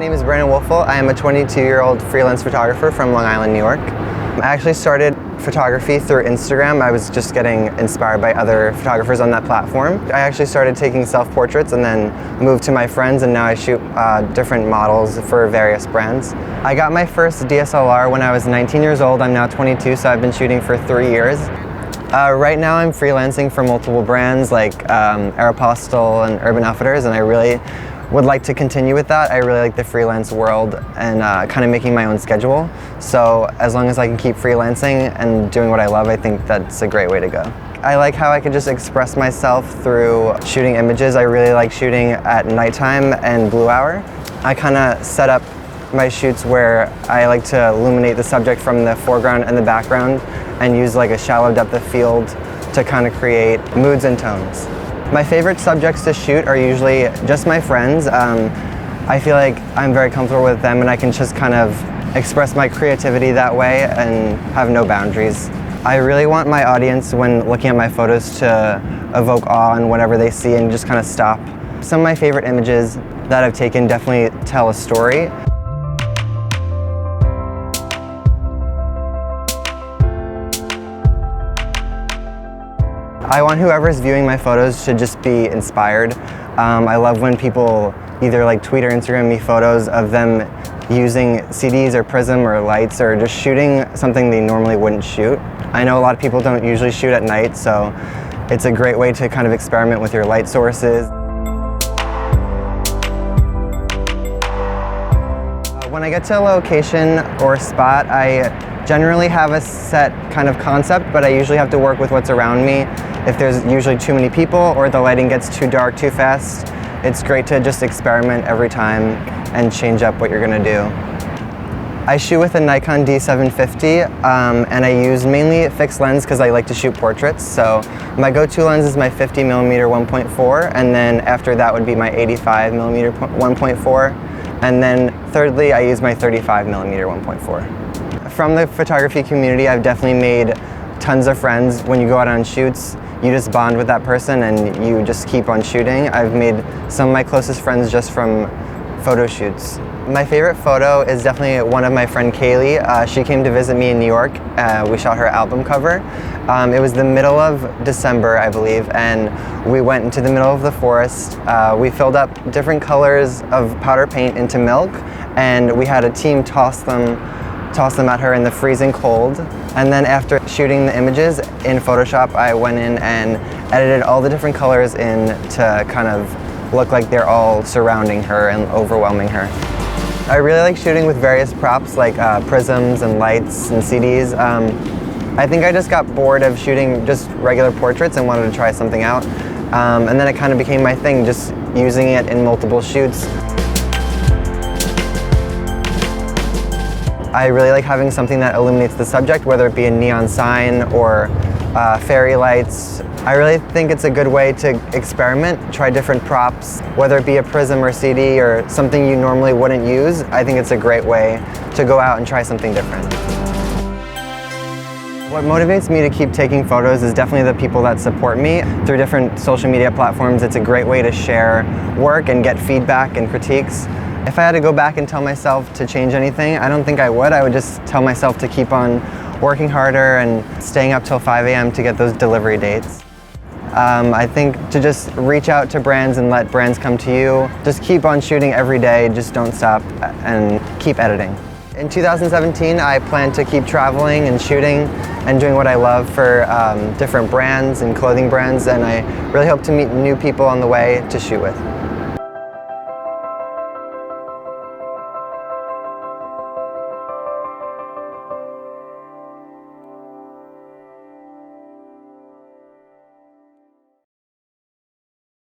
name is Brandon Wolfel. I am a 22-year-old freelance photographer from Long Island, New York. I actually started photography through Instagram. I was just getting inspired by other photographers on that platform. I actually started taking self-portraits and then moved to my friends, and now I shoot different models for various brands. I got my first DSLR when I was 19 years old. I'm now 22, so I've been shooting for 3 years. Right now I'm freelancing for multiple brands like Aeropostale and Urban Outfitters, and I really would like to continue with that. I really like the freelance world and kind of making my own schedule. So as long as I can keep freelancing and doing what I love, I think that's a great way to go. I like how I can just express myself through shooting images. I really like shooting at nighttime and blue hour. I kind of set up my shoots where I like to illuminate the subject from the foreground and the background and use like a shallow depth of field to kind of create moods and tones. My favorite subjects to shoot are usually just my friends. I feel like I'm very comfortable with them and I can just kind of express my creativity that way and have no boundaries. I really want my audience, when looking at my photos, to evoke awe in whatever they see and just kind of stop. Some of my favorite images that I've taken definitely tell a story. I want whoever's viewing my photos to just be inspired. I love when people either like tweet or Instagram me photos of them using CDs or prism or lights or just shooting something they normally wouldn't shoot. I know a lot of people don't usually shoot at night, so it's a great way to kind of experiment with your light sources. When I get to a location or spot, I generally have a set kind of concept, but I usually have to work with what's around me. If there's usually too many people or the lighting gets too dark too fast, it's great to just experiment every time and change up what you're gonna do. I shoot with a Nikon D750 and I use mainly fixed lens because I like to shoot portraits. So my go-to lens is my 50mm 1.4, and then after that would be my 85mm 1.4, and then thirdly I use my 35mm 1.4. From the photography community, I've definitely made tons of friends. When you go out on shoots, you just bond with that person and you just keep on shooting. I've made some of my closest friends just from photo shoots. My favorite photo is definitely one of my friend Kaylee. She came to visit me in New York. We shot her album cover. It was the middle of December, I believe, and we went into the middle of the forest. We filled up different colors of powder paint into milk, and we had a team toss them at her in the freezing cold. And then after shooting the images in Photoshop, I went in and edited all the different colors in to kind of look like they're all surrounding her and overwhelming her. I really like shooting with various props like prisms and lights and CDs. I think I just got bored of shooting just regular portraits and wanted to try something out. And then it kind of became my thing, just using it in multiple shoots. I really like having something that illuminates the subject, whether it be a neon sign or fairy lights. I really think it's a good way to experiment, try different props, whether it be a prism or CD or something you normally wouldn't use. I think it's a great way to go out and try something different. What motivates me to keep taking photos is definitely the people that support me through different social media platforms. It's a great way to share work and get feedback and critiques. If I had to go back and tell myself to change anything, I don't think I would. I would just tell myself to keep on working harder and staying up till 5 a.m. to get those delivery dates. I think to just reach out to brands and let brands come to you. Just keep on shooting every day, just don't stop, and keep editing. In 2017, I plan to keep traveling and shooting and doing what I love for different brands and clothing brands, and I really hope to meet new people on the way to shoot with.